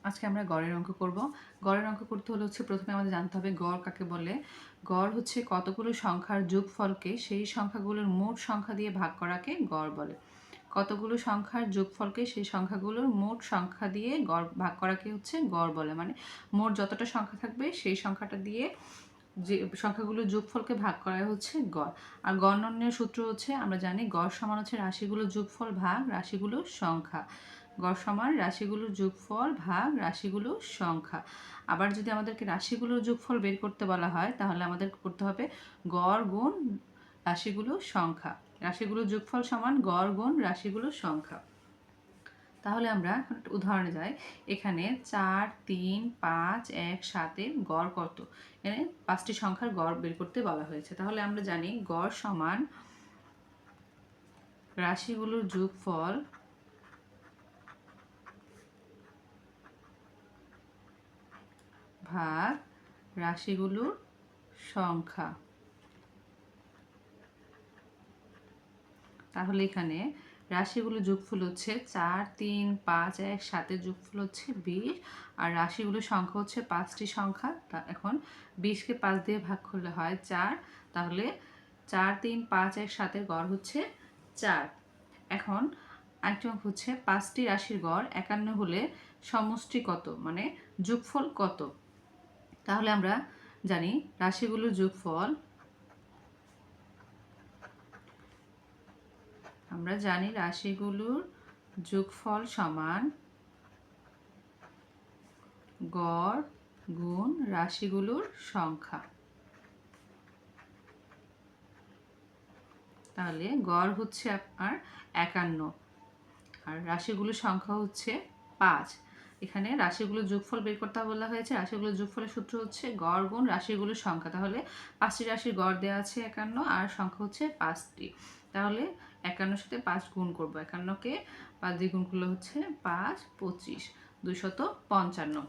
আজকে আমরা গড়ের অঙ্ক করব। গড়ের অঙ্ক করতে হলে প্রথমে আমাদের জানতে হবে গড় কাকে বলে। গড় কতগুলো সংখ্যার যোগফলকে সেই সংখ্যাগুলোর মোট সংখ্যা দিয়ে ভাগ করাকে গড় বলে। কতগুলো সংখ্যার যোগফলকে সেই সংখ্যাগুলোর মোট সংখ্যা দিয়ে ভাগ করাকে গড় বলে। মানে মোট যতটা সংখ্যা থাকবে সেই সংখ্যাটা দিয়ে যে সংখ্যাগুলোর যোগফলকে ভাগ করা গড়। আর গড় নির্ণয়ের সূত্র আমরা জানি গড় সমান রাশিগুলোর যোগফল ভাগ রাশিগুলোর সংখ্যা। গড় সমান রাশিগুলোর যোগফল ভাগ রাশিগুলোর সংখ্যা। আবার যদি আমাদেরকে রাশিগুলোর যোগফল বের করতে বলা হয় তাহলে আমাদের করতে হবে গড় গুণ রাশিগুলোর সংখ্যা। রাশিগুলোর যোগফল সমান গড় গুণ রাশিগুলোর সংখ্যা। তাহলে আমরা একটা উদাহরণে যাই। এখানে 4, 3, 5, 1, 7 এর গড় কত? এখানে 5টি সংখ্যার গড় বের করতে বলা হয়েছে। তাহলে আমরা জানি গড় সমান রাশিগুলোর যোগফল ভাগ রাশিগুলোর সংখ্যা। তাহলে এখানে রাশিগুলোর যোগফল 4, 3, 5, 1, 7 এর যোগফল 20 আর রাশিগুলোর সংখ্যা 5টি সংখ্যা। এখন 20কে 5 দিয়ে ভাগ করলে হয় 4। তাহলে 4, 3, 5, 1, 7 এর গড় 4। এখন আরেকটি অঙ্ক 5টি রাশির গড় 51 হলে সমষ্টি কত, মানে যোগফল কত? তাহলে আমরা জানি রাশিগুলোর যোগফল সমান গড় গুণ রাশিগুলোর সংখ্যা। তাহলে গড় আপনার 51 আর রাশিগুলোর সংখ্যা 5। এখানে রাশিগুলোর যোগফল বের করতে বলা হয়েছে। রাশিগুলোর যোগফলের সূত্র গড় গুণ রাশিগুলোর সংখ্যা। তাহলে 5টি রাশির গড় দেওয়া আছে 51 আর সংখ্যা 5টি। তাহলে 51 সাথে 5 গুণ করব। 51কে 5 দিয়ে গুণ করলে 5, 25, 255।